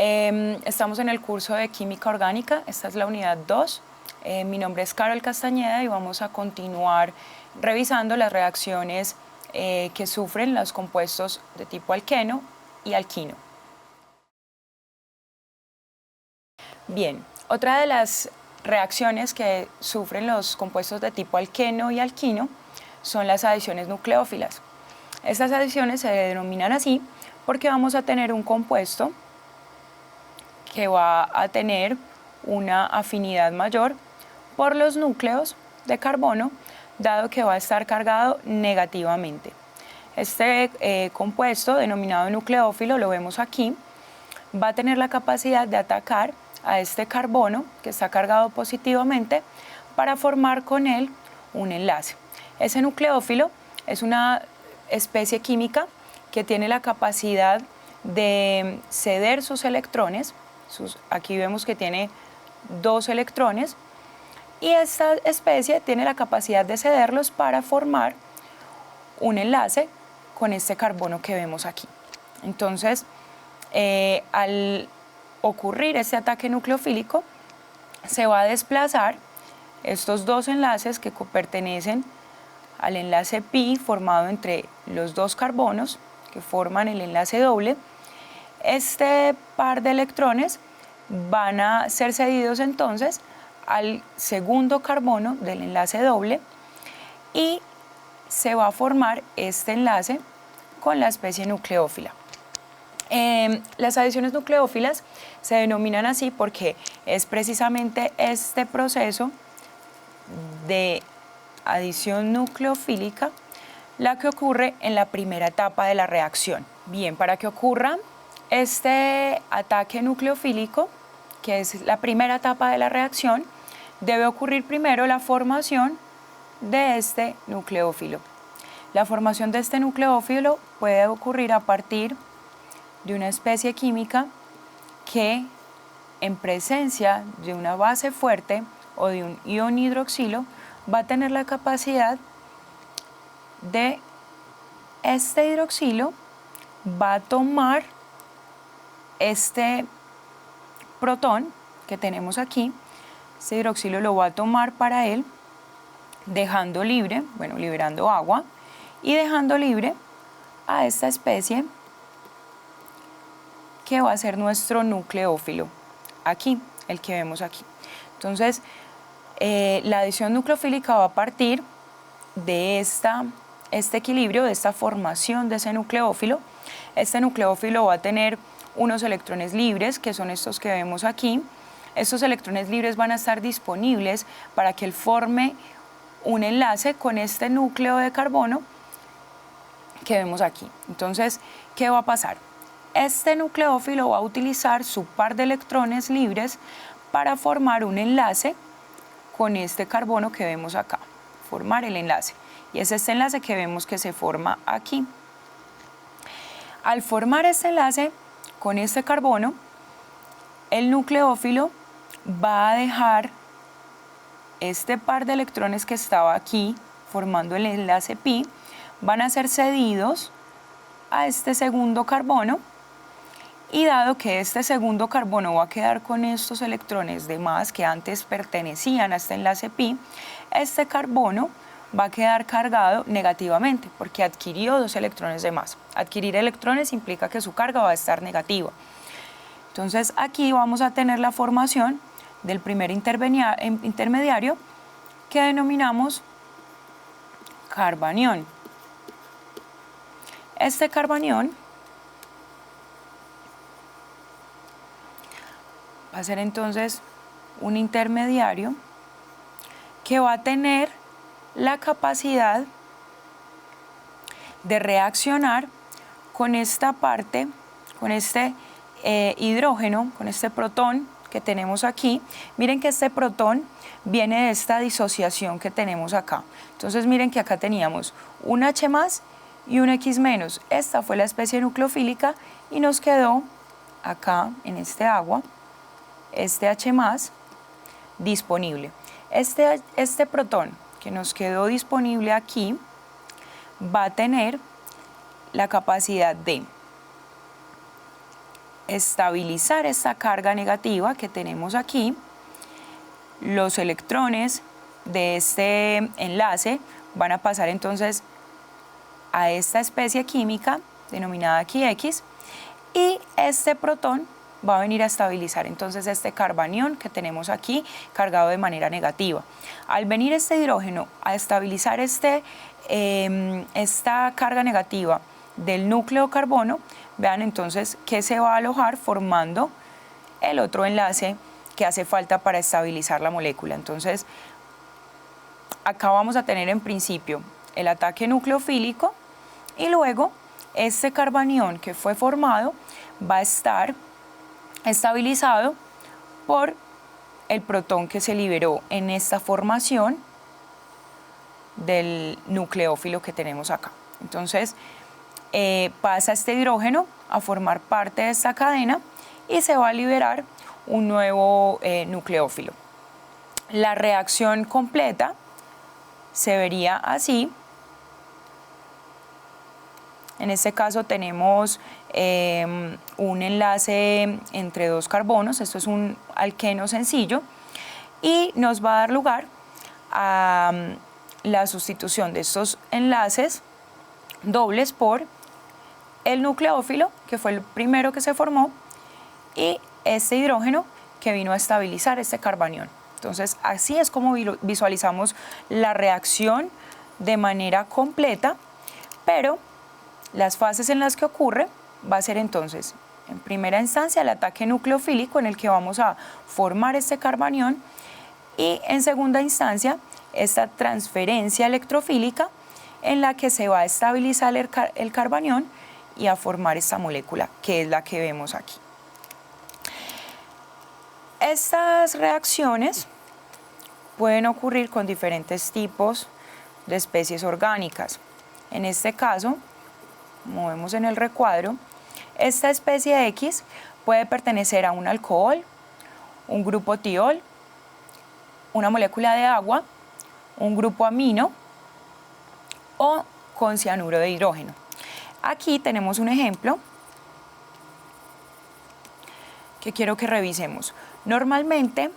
Estamos en el curso de Química Orgánica, esta es la unidad 2. Mi nombre es Carol Castañeda y vamos a continuar revisando las reacciones que sufren los compuestos de tipo alqueno y alquino. Bien, otra de las reacciones que sufren los compuestos de tipo alqueno y alquino son las adiciones nucleófilas. Estas adiciones se denominan así porque vamos a tener un compuesto que va a tener una afinidad mayor por los núcleos de carbono, dado que va a estar cargado negativamente. Este compuesto, denominado nucleófilo, lo vemos aquí, va a tener la capacidad de atacar a este carbono que está cargado positivamente para formar con él un enlace. Ese nucleófilo es una especie química que tiene la capacidad de ceder sus electrones. Aquí vemos que tiene 2 electrones y esta especie tiene la capacidad de cederlos para formar un enlace con este carbono que vemos aquí. Entonces, al ocurrir este ataque nucleofílico, se va a desplazar estos 2 enlaces que pertenecen al enlace pi formado entre los 2 carbonos que forman el enlace doble. Este par de electrones van a ser cedidos entonces al segundo carbono del enlace doble y se va a formar este enlace con la especie nucleófila. Las adiciones nucleófilas se denominan así porque es precisamente este proceso de adición nucleofílica la que ocurre en la primera etapa de la reacción. Bien, para que ocurra este ataque nucleofílico, que es la primera etapa de la reacción, debe ocurrir primero la formación de este nucleófilo. La formación de este nucleófilo puede ocurrir a partir de una especie química que, en presencia de una base fuerte o de un ion hidroxilo, va a tener la capacidad de este hidroxilo va a tomar este protón que tenemos aquí, este hidroxilo lo va a tomar para él, dejando libre, liberando agua y dejando libre a esta especie que va a ser nuestro nucleófilo, aquí, el que vemos aquí. Entonces, la adición nucleofílica va a partir de este equilibrio, de esta formación de ese nucleófilo. Este nucleófilo va a tener unos electrones libres, que son estos que vemos aquí. Estos electrones libres van a estar disponibles para que él forme un enlace con este núcleo de carbono que vemos aquí. Entonces, ¿qué va a pasar? Este nucleófilo va a utilizar su par de electrones libres para formar un enlace con este carbono que vemos acá, formar el enlace. Y es este enlace que vemos que se forma aquí. Al formar este enlace con este carbono, el nucleófilo va a dejar este par de electrones que estaba aquí formando el enlace pi, van a ser cedidos a este segundo carbono. Y dado que este segundo carbono va a quedar con estos electrones de más que antes pertenecían a este enlace pi, este carbono va a quedar cargado negativamente porque adquirió 2 electrones de más. Adquirir electrones implica que su carga va a estar negativa. Entonces aquí vamos a tener la formación del primer intermediario que denominamos carbanión. Este carbanión va a ser entonces un intermediario que va a tener la capacidad de reaccionar con esta parte, con este hidrógeno, con este protón que tenemos aquí. Miren que este protón viene de esta disociación que tenemos acá. Entonces miren que acá teníamos un H más y un X menos. Esta fue la especie nucleofílica y nos quedó acá en este agua este H más disponible. Este protón que nos quedó disponible aquí va a tener la capacidad de estabilizar esta carga negativa que tenemos aquí, los electrones de este enlace van a pasar entonces a esta especie química denominada aquí X, y este protón va a venir a estabilizar entonces este carbanión que tenemos aquí cargado de manera negativa. Al venir este hidrógeno a estabilizar esta carga negativa del núcleo carbono, vean entonces que se va a alojar formando el otro enlace que hace falta para estabilizar la molécula. Entonces, acá vamos a tener en principio el ataque nucleofílico y luego este carbanión que fue formado va a estar estabilizado por el protón que se liberó en esta formación del nucleófilo que tenemos acá. Entonces, pasa este hidrógeno a formar parte de esta cadena y se va a liberar un nuevo nucleófilo. La reacción completa se vería así. En este caso tenemos un enlace entre dos carbonos, esto es un alqueno sencillo, y nos va a dar lugar a la sustitución de estos enlaces dobles por el nucleófilo, que fue el primero que se formó, y este hidrógeno que vino a estabilizar este carbanión. Entonces, así es como visualizamos la reacción de manera completa, pero las fases en las que ocurre va a ser entonces, en primera instancia, el ataque nucleofílico en el que vamos a formar este carbanión, y en segunda instancia, esta transferencia electrofílica en la que se va a estabilizar el carbanión y a formar esta molécula, que es la que vemos aquí. Estas reacciones pueden ocurrir con diferentes tipos de especies orgánicas. En este caso, como vemos en el recuadro, esta especie X puede pertenecer a un alcohol, un grupo tiol, una molécula de agua, un grupo amino o con cianuro de hidrógeno. Aquí tenemos un ejemplo que quiero que revisemos. Normalmente,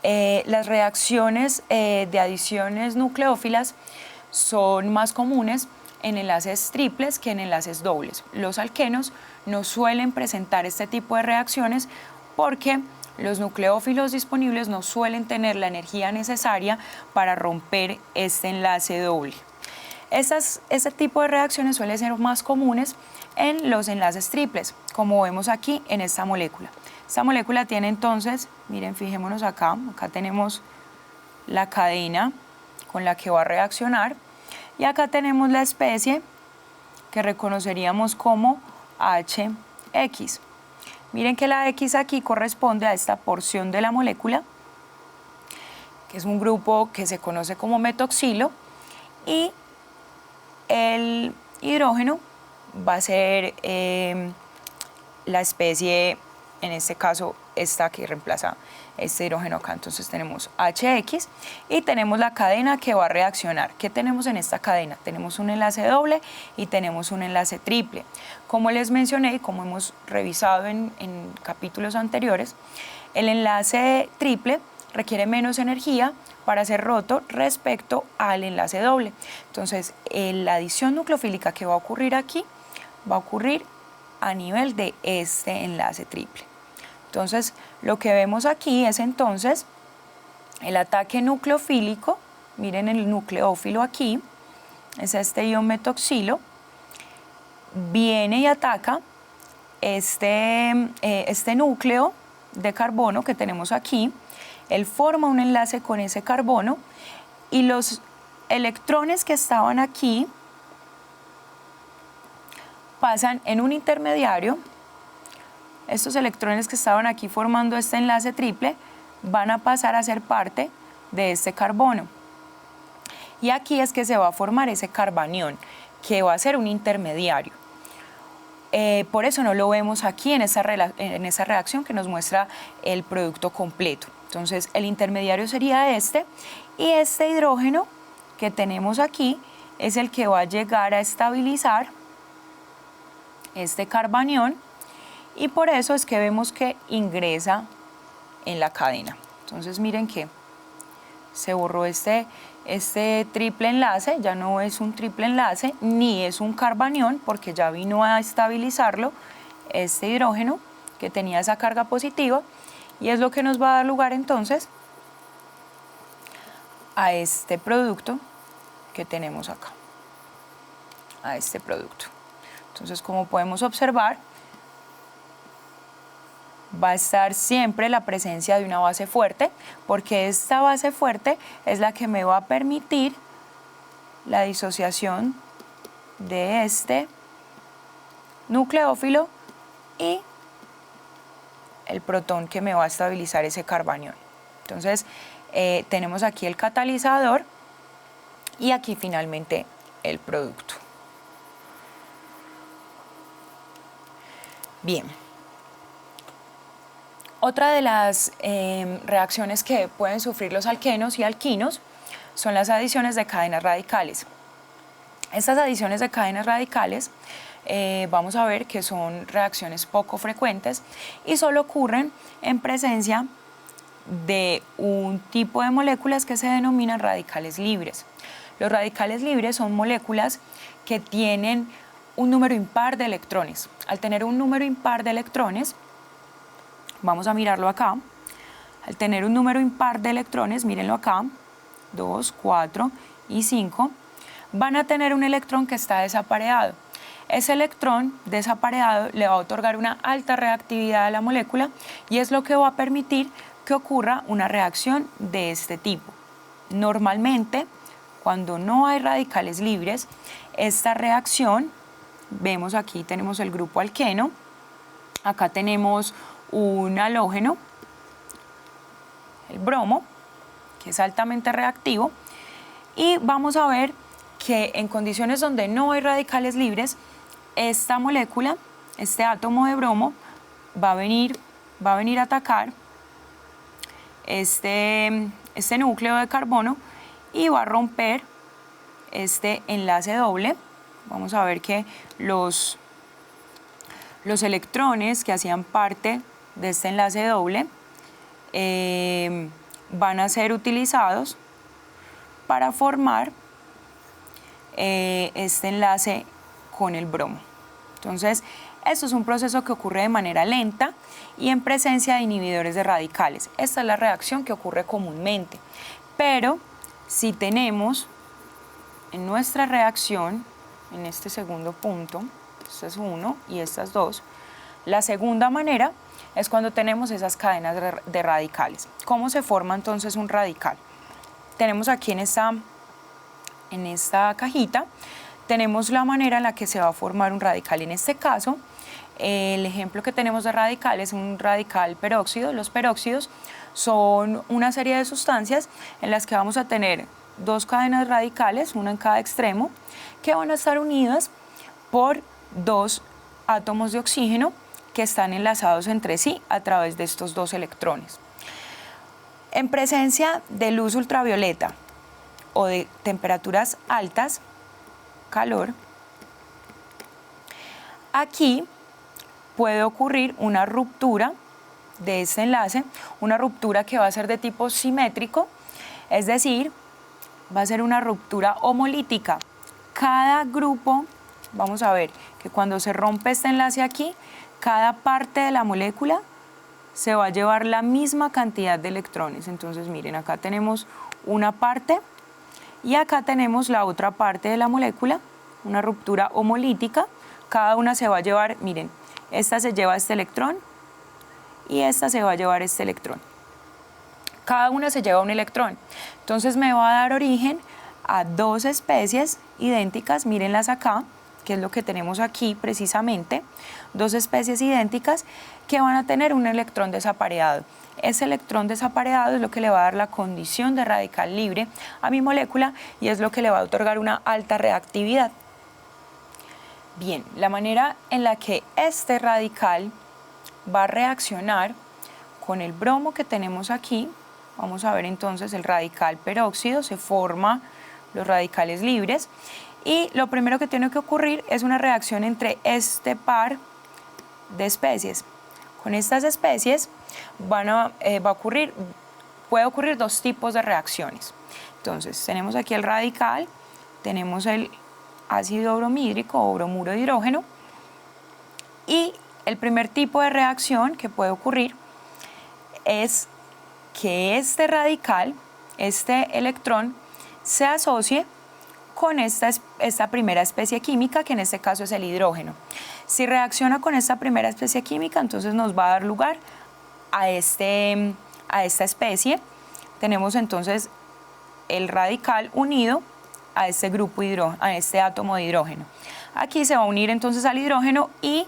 las reacciones de adiciones nucleófilas son más comunes en enlaces triples que en enlaces dobles. Los alquenos no suelen presentar este tipo de reacciones porque los nucleófilos disponibles no suelen tener la energía necesaria para romper este enlace doble. Este tipo de reacciones suelen ser más comunes en los enlaces triples, como vemos aquí en esta molécula. Esta molécula tiene entonces, miren, fijémonos acá tenemos la cadena con la que va a reaccionar, y acá tenemos la especie que reconoceríamos como HX. Miren que la X aquí corresponde a esta porción de la molécula, que es un grupo que se conoce como metoxilo, y el hidrógeno va a ser la especie, en este caso esta que reemplaza este hidrógeno acá. Entonces tenemos HX y tenemos la cadena que va a reaccionar. ¿Qué tenemos en esta cadena? Tenemos un enlace doble y tenemos un enlace triple. Como les mencioné y como hemos revisado en capítulos anteriores, el enlace triple requiere menos energía para ser roto respecto al enlace doble. Entonces, la adición nucleofílica que va a ocurrir aquí va a ocurrir a nivel de este enlace triple. Entonces, lo que vemos aquí es entonces el ataque nucleofílico. Miren el nucleófilo aquí, es este ion metoxilo, viene y ataca este núcleo de carbono que tenemos aquí. Él forma un enlace con ese carbono y los electrones que estaban aquí pasan en un intermediario. Estos electrones que estaban aquí formando este enlace triple van a pasar a ser parte de este carbono. Y aquí es que se va a formar ese carbanión, que va a ser un intermediario. Por eso no lo vemos aquí en esa reacción que nos muestra el producto completo. Entonces, el intermediario sería este, y este hidrógeno que tenemos aquí es el que va a llegar a estabilizar este carbanión y por eso es que vemos que ingresa en la cadena. Entonces miren que se borró este triple enlace, ya no es un triple enlace ni es un carbanión porque ya vino a estabilizarlo este hidrógeno que tenía esa carga positiva, y es lo que nos va a dar lugar entonces a este producto que tenemos acá, a este producto. Entonces, como podemos observar, va a estar siempre la presencia de una base fuerte, porque esta base fuerte es la que me va a permitir la disociación de este nucleófilo y el protón que me va a estabilizar ese carbanión. Entonces, tenemos aquí el catalizador y aquí finalmente el producto. Bien. Otra de las reacciones que pueden sufrir los alquenos y alquinos son las adiciones de cadenas radicales. Estas adiciones de cadenas radicales vamos a ver que son reacciones poco frecuentes y solo ocurren en presencia de un tipo de moléculas que se denominan radicales libres. Los radicales libres son moléculas que tienen un número impar de electrones. Al tener un número impar de electrones, vamos a mirarlo acá, al tener un número impar de electrones, mírenlo acá, 2, 4 y 5, van a tener un electrón que está desapareado. Ese electrón desapareado le va a otorgar una alta reactividad a la molécula y es lo que va a permitir que ocurra una reacción de este tipo. Normalmente, cuando no hay radicales libres, esta reacción, vemos aquí tenemos el grupo alqueno, acá tenemos un halógeno, el bromo, que es altamente reactivo, y vamos a ver que en condiciones donde no hay radicales libres, esta molécula, este átomo de bromo, va a venir a atacar este núcleo de carbono y va a romper este enlace doble. Vamos a ver que los electrones que hacían parte de este enlace doble van a ser utilizados para formar este enlace con el bromo. Entonces, esto es un proceso que ocurre de manera lenta y en presencia de inhibidores de radicales. Esta es la reacción que ocurre comúnmente. Pero si tenemos en nuestra reacción, en este segundo punto, este es 1 y esta es 2, la segunda manera es cuando tenemos esas cadenas de radicales. ¿Cómo se forma entonces un radical? Tenemos aquí en esta cajita, tenemos la manera en la que se va a formar un radical. En este caso, el ejemplo que tenemos de radical es un radical peróxido. Los peróxidos son una serie de sustancias en las que vamos a tener dos cadenas radicales, una en cada extremo, que van a estar unidas por dos átomos de oxígeno que están enlazados entre sí a través de estos dos electrones. En presencia de luz ultravioleta o de temperaturas altas, calor, aquí puede ocurrir una ruptura de este enlace, una ruptura que va a ser de tipo simétrico, es decir, va a ser una ruptura homolítica. Cada grupo, vamos a ver que cuando se rompe este enlace aquí, cada parte de la molécula se va a llevar la misma cantidad de electrones. Entonces miren, acá tenemos una parte y acá tenemos la otra parte de la molécula, una ruptura homolítica. Cada una se va a llevar, miren, esta se lleva este electrón y esta se va a llevar este electrón. Cada una se lleva un electrón. Entonces me va a dar origen a dos especies idénticas, mírenlas acá, que es lo que tenemos aquí precisamente, dos especies idénticas que van a tener un electrón desapareado. Ese electrón desapareado es lo que le va a dar la condición de radical libre a mi molécula y es lo que le va a otorgar una alta reactividad. Bien, la manera en la que este radical va a reaccionar con el bromo que tenemos aquí, vamos a ver entonces el radical peróxido, se forma los radicales libres y lo primero que tiene que ocurrir es una reacción entre este par de especies. Con estas especies puede ocurrir dos tipos de reacciones. Entonces, tenemos aquí el radical, tenemos el ácido bromídrico o bromuro de hidrógeno, y el primer tipo de reacción que puede ocurrir es que este radical, este electrón, se asocie con esta primera especie química, que en este caso es el hidrógeno. Si reacciona con esta primera especie química, entonces nos va a dar lugar a esta especie. Tenemos entonces el radical unido a este grupo a este átomo de hidrógeno. Aquí se va a unir entonces al hidrógeno, y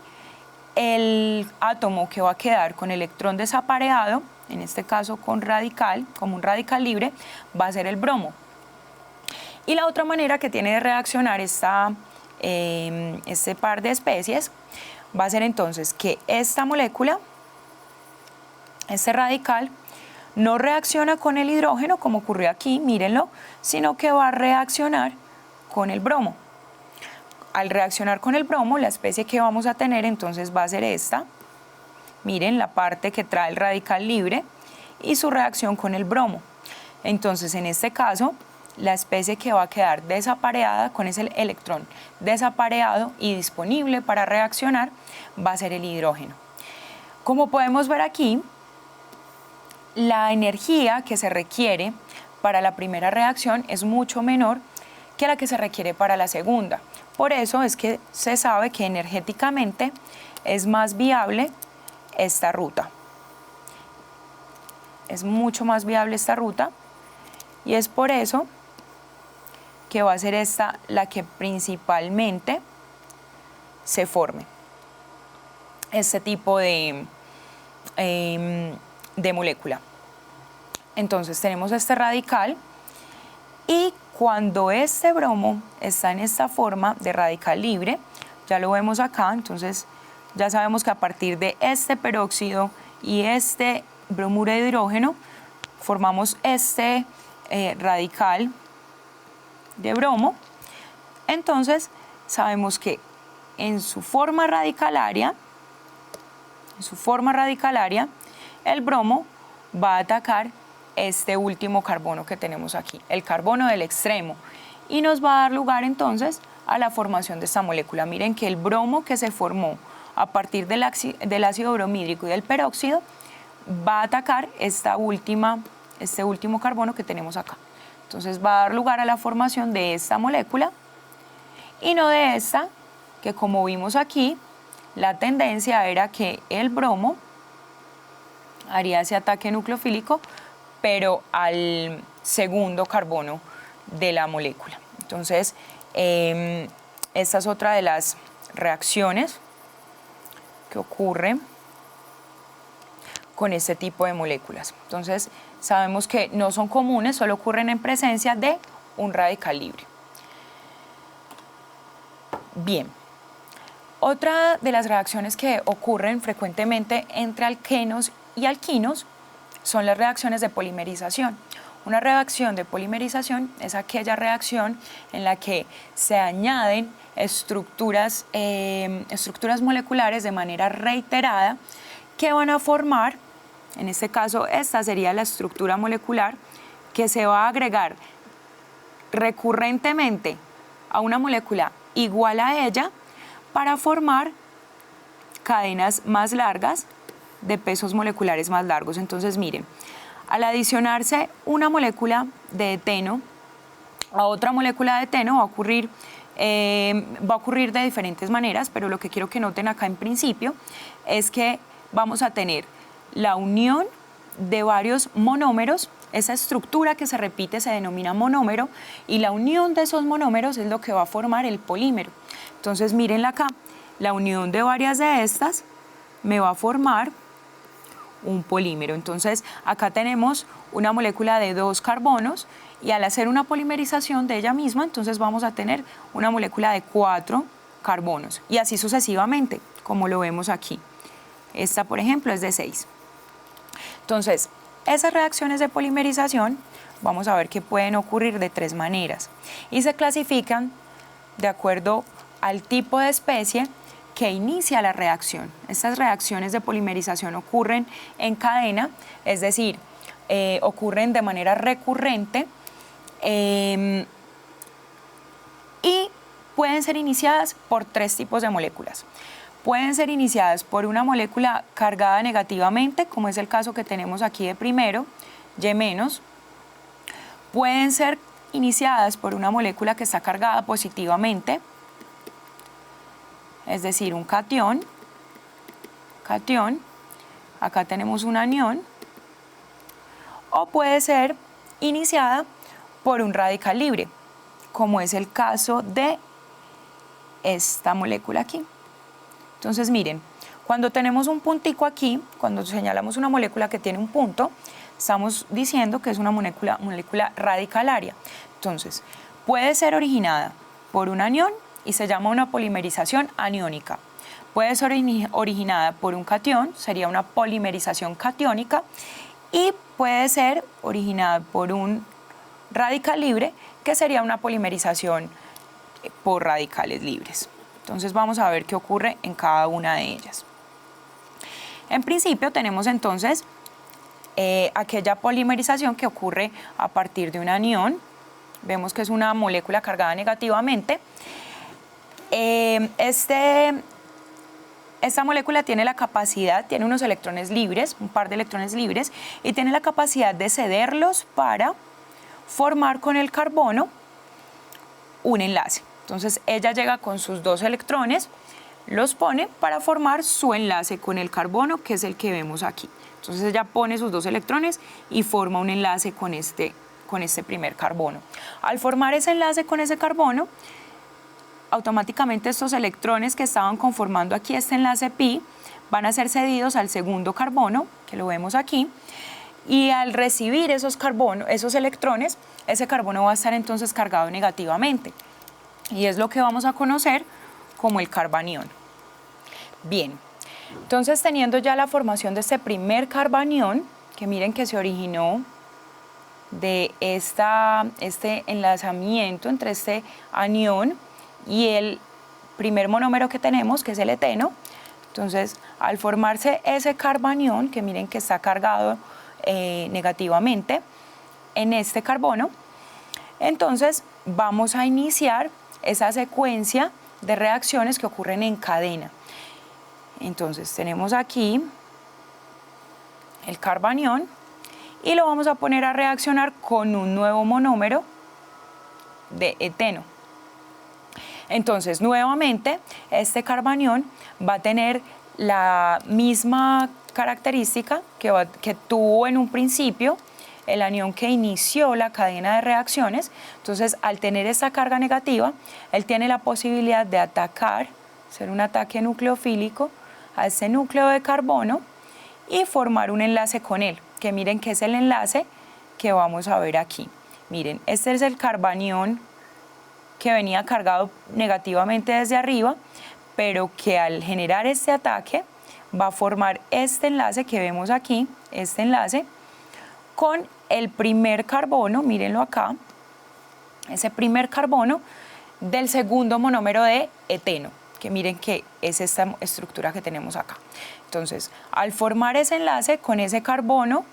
el átomo que va a quedar con electrón desapareado, en este caso como un radical libre, va a ser el bromo. Y la otra manera que tiene de reaccionar este par de especies va a ser entonces que esta molécula, este radical, no reacciona con el hidrógeno como ocurrió aquí, mírenlo, sino que va a reaccionar con el bromo. Al reaccionar con el bromo, la especie que vamos a tener entonces va a ser esta. Miren la parte que trae el radical libre y su reacción con el bromo. Entonces, en este caso, la especie que va a quedar desapareada con ese electrón desapareado y disponible para reaccionar va a ser el hidrógeno. Como podemos ver aquí, la energía que se requiere para la primera reacción es mucho menor que la que se requiere para la segunda. Por eso es que se sabe que energéticamente es más viable esta ruta. Es mucho más viable esta ruta, y es por eso que va a ser esta la que principalmente se forme este tipo de molécula. Entonces tenemos este radical, y cuando este bromo está en esta forma de radical libre, ya lo vemos acá, entonces ya sabemos que a partir de este peróxido y este bromuro de hidrógeno formamos este radical de bromo. Entonces sabemos que en su forma radicalaria, el bromo va a atacar este último carbono que tenemos aquí, el carbono del extremo, y nos va a dar lugar entonces a la formación de esta molécula. Miren que el bromo que se formó a partir del ácido bromídrico y del peróxido va a atacar este último carbono que tenemos acá. Entonces va a dar lugar a la formación de esta molécula, y no de esta, que como vimos aquí, la tendencia era que el bromo haría ese ataque nucleofílico, pero al segundo carbono de la molécula. Entonces, esta es otra de las reacciones que ocurren con este tipo de moléculas. Entonces, sabemos que no son comunes, solo ocurren en presencia de un radical libre. Bien, otra de las reacciones que ocurren frecuentemente entre alquenos y alquinos son las reacciones de polimerización. Una reacción de polimerización es aquella reacción en la que se añaden estructuras moleculares de manera reiterada que van a formar, en este caso esta sería la estructura molecular que se va a agregar recurrentemente a una molécula igual a ella para formar cadenas más largas de pesos moleculares más largos. Entonces, miren, al adicionarse una molécula de eteno a otra molécula de eteno va a ocurrir de diferentes maneras, pero lo que quiero que noten acá en principio es que vamos a tener la unión de varios monómeros. Esa estructura que se repite se denomina monómero, y la unión de esos monómeros es lo que va a formar el polímero. Entonces, mírenla acá, la unión de varias de estas me va a formar un polímero. Entonces, acá tenemos una molécula de 2 carbonos, y al hacer una polimerización de ella misma, entonces vamos a tener una molécula de 4 carbonos, y así sucesivamente, como lo vemos aquí. Esta, por ejemplo, es de 6. Entonces, esas reacciones de polimerización vamos a ver que pueden ocurrir de 3 maneras, y se clasifican de acuerdo al tipo de especie que inicia la reacción. Estas reacciones de polimerización ocurren en cadena, es decir, ocurren de manera recurrente y pueden ser iniciadas por 3 tipos de moléculas. Pueden ser iniciadas por una molécula cargada negativamente, como es el caso que tenemos aquí de primero, Y-. Pueden ser iniciadas por una molécula que está cargada positivamente, es decir, un catión, acá tenemos un anión, o puede ser iniciada por un radical libre, como es el caso de esta molécula aquí. Entonces miren, cuando tenemos un puntico aquí, cuando señalamos una molécula que tiene un punto, estamos diciendo que es una molécula radicalaria. Entonces, puede ser originada por un anión y se llama una polimerización aniónica. Puede ser originada por un catión, sería una polimerización catiónica, y puede ser originada por un radical libre, que sería una polimerización por radicales libres. Entonces vamos a ver qué ocurre en cada una de ellas. En principio tenemos entonces aquella polimerización que ocurre a partir de un anión. Vemos que es una molécula cargada negativamente. Esta molécula tiene la capacidad, tiene unos electrones libres, un par de electrones libres, y tiene la capacidad de cederlos para formar con el carbono un enlace. Entonces ella llega con sus 2 electrones, los pone para formar su enlace con el carbono, que es el que vemos aquí. Entonces ella pone sus 2 electrones y forma un enlace con este primer carbono. Al formar ese enlace con ese carbono, automáticamente estos electrones que estaban conformando aquí este enlace pi van a ser cedidos al segundo carbono, que lo vemos aquí, y al recibir esos electrones, ese carbono va a estar entonces cargado negativamente, y es lo que vamos a conocer como el carbanión. Bien, entonces teniendo ya la formación de este primer carbanión, que miren que se originó de este enlazamiento entre este anión y el primer monómero que tenemos, que es el eteno. Entonces, al formarse ese carbanión, que miren que está cargado negativamente en este carbono, entonces vamos a iniciar esa secuencia de reacciones que ocurren en cadena. Entonces, tenemos aquí el carbanión y lo vamos a poner a reaccionar con un nuevo monómero de eteno. Entonces, nuevamente, este carbanión va a tener la misma característica que tuvo en un principio el anión que inició la cadena de reacciones. Entonces, al tener esta carga negativa, él tiene la posibilidad de hacer un ataque nucleofílico a este núcleo de carbono y formar un enlace con él, que miren que es el enlace que vamos a ver aquí. Miren, este es el carbanión que venía cargado negativamente desde arriba, pero que al generar este ataque va a formar este enlace que vemos aquí, este enlace, con el primer carbono, mírenlo acá, ese primer carbono del segundo monómero de eteno, que miren que es esta estructura que tenemos acá. Entonces, al formar ese enlace con ese carbono,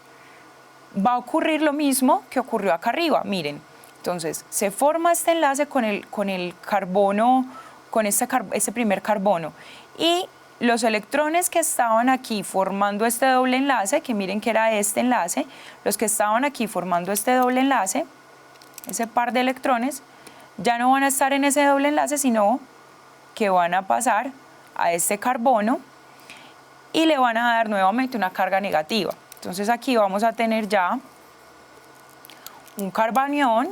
va a ocurrir lo mismo que ocurrió acá arriba, miren. Entonces, se forma este enlace con el carbono, con este primer carbono, y los electrones que estaban aquí formando este doble enlace, que miren que era este enlace, los que estaban aquí formando este doble enlace, ese par de electrones, ya no van a estar en ese doble enlace, sino que van a pasar a este carbono y le van a dar nuevamente una carga negativa. Entonces aquí vamos a tener ya un carbanión.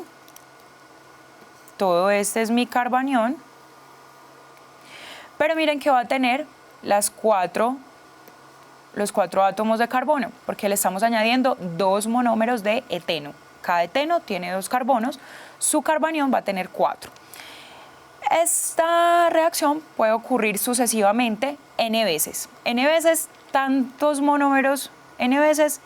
Todo este es mi carbanión, pero miren que va a tener los cuatro átomos de carbono, porque le estamos añadiendo 2 monómeros de eteno. Cada eteno tiene 2 carbonos, su carbanión va a tener 4. Esta reacción puede ocurrir sucesivamente n veces. N veces, tantos monómeros, n veces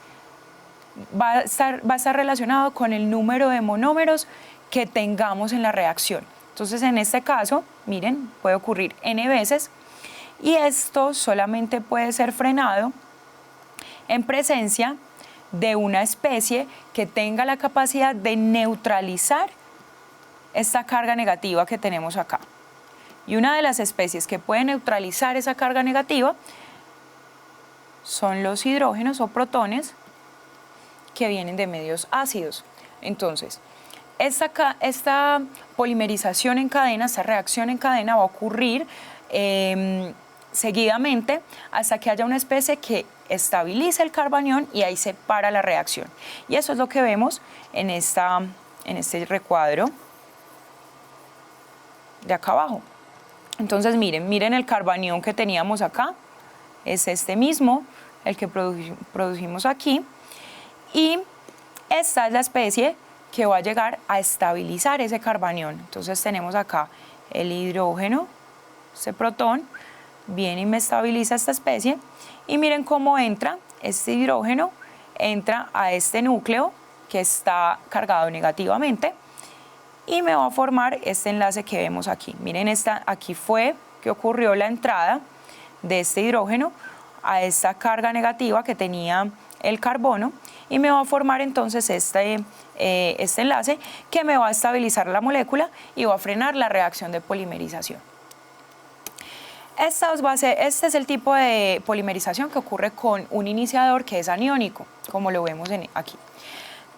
va a estar relacionado con el número de monómeros que tengamos en la reacción. Entonces, en este caso, miren, puede ocurrir n veces, Y esto solamente puede ser frenado en presencia de una especie que tenga la capacidad de neutralizar esta carga negativa que tenemos acá. Y una de las especies que puede neutralizar esa carga negativa son los hidrógenos o protones que vienen de medios ácidos. Entonces, esta polimerización en cadena, esta reacción en cadena va a ocurrir seguidamente hasta que haya una especie que estabilice el carbanión y ahí se para la reacción. Y eso es lo que vemos en este recuadro de acá abajo. Entonces miren el carbanión que teníamos acá, es este mismo, el que producimos aquí, y esta es la especie que va a llegar a estabilizar ese carbanión. Entonces tenemos acá el hidrógeno, ese protón, viene y me estabiliza esta especie, y miren cómo entra este hidrógeno, entra a este núcleo que está cargado negativamente, y me va a formar este enlace que vemos aquí. Miren, aquí fue que ocurrió la entrada de este hidrógeno a esta carga negativa que tenía el carbono, y me va a formar entonces este enlace que me va a estabilizar la molécula y va a frenar la reacción de polimerización. Este es el tipo de polimerización que ocurre con un iniciador que es aniónico, como lo vemos aquí.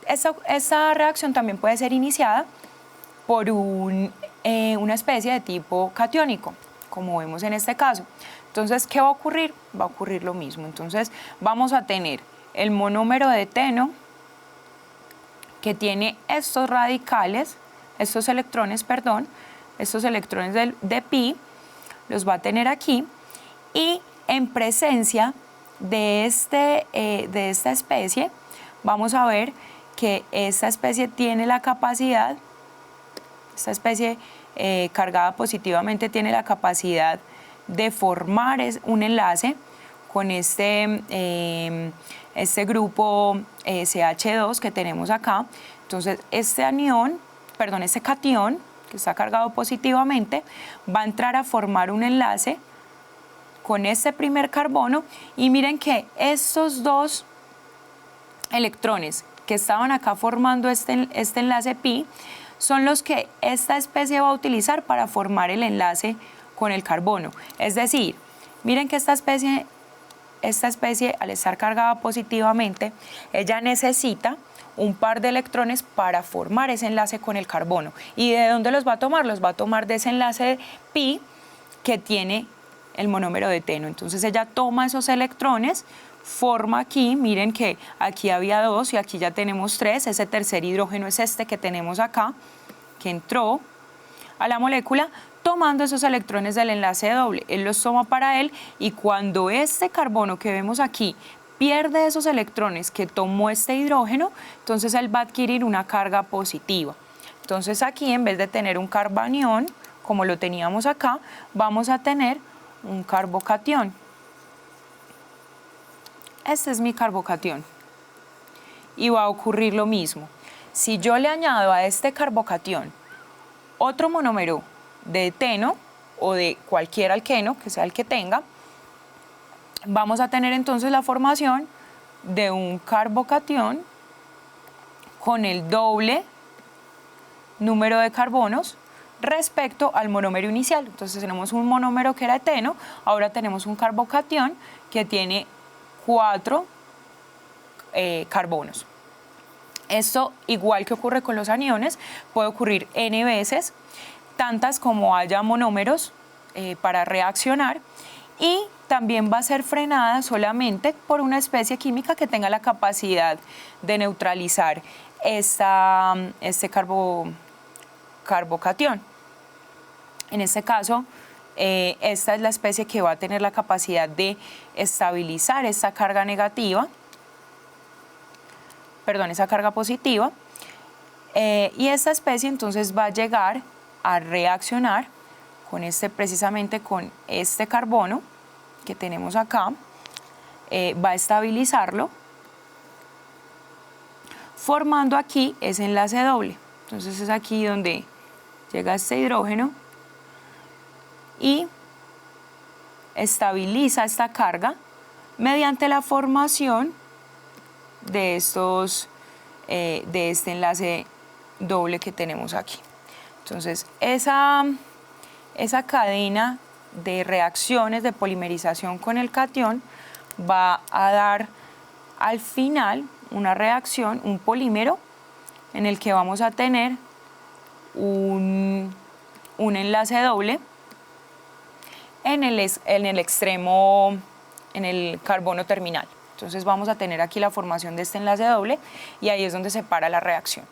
Esta reacción también puede ser iniciada por una especie de tipo catiónico, como vemos en este caso. Entonces, ¿qué va a ocurrir? Va a ocurrir lo mismo. Entonces, vamos a tener el monómero de eteno que tiene estos radicales, estos electrones de pi, los va a tener aquí, y en presencia de esta especie, vamos a ver que esta especie tiene la capacidad, esta especie cargada positivamente tiene la capacidad de formar un enlace con este grupo CH2 que tenemos acá. Entonces este catión que está cargado positivamente va a entrar a formar un enlace con este primer carbono, y miren que estos dos electrones que estaban acá formando este enlace pi son los que esta especie va a utilizar para formar el enlace con el carbono. Es decir, miren que esta especie al estar cargada positivamente, ella necesita un par de electrones para formar ese enlace con el carbono. ¿Y de dónde los va a tomar? Los va a tomar de ese enlace pi que tiene el monómero de eteno. Entonces ella toma esos electrones, forma aquí, miren que aquí había 2 y aquí ya tenemos 3, ese tercer hidrógeno es este que tenemos acá, que entró a la molécula tomando esos electrones del enlace doble. Él los toma para él, y cuando este carbono que vemos aquí pierde esos electrones que tomó este hidrógeno, entonces él va a adquirir una carga positiva. Entonces aquí, en vez de tener un carbanión, como lo teníamos acá, vamos a tener un carbocatión. Este es mi carbocatión. Y va a ocurrir lo mismo. Si yo le añado a este carbocatión otro monómero de eteno o de cualquier alqueno, que sea el que tenga, vamos a tener entonces la formación de un carbocatión con el doble número de carbonos respecto al monómero inicial. Entonces tenemos un monómero que era eteno, ahora tenemos un carbocatión que tiene 4 carbonos. Esto, igual que ocurre con los aniones, puede ocurrir n veces, tantas como haya monómeros para reaccionar, y también va a ser frenada solamente por una especie química que tenga la capacidad de neutralizar este carbocatión. En este caso, esta es la especie que va a tener la capacidad de estabilizar esta carga negativa, esa carga positiva, y esta especie entonces va a llegar a reaccionar precisamente con este carbono que tenemos acá, va a estabilizarlo, formando aquí ese enlace doble. Entonces es aquí donde llega este hidrógeno y estabiliza esta carga mediante la formación de este enlace doble que tenemos aquí. Entonces, esa cadena de reacciones de polimerización con el catión va a dar al final una reacción, un polímero, en el que vamos a tener un enlace doble en el extremo, en el carbono terminal. Entonces vamos a tener aquí la formación de este enlace doble y ahí es donde se para la reacción.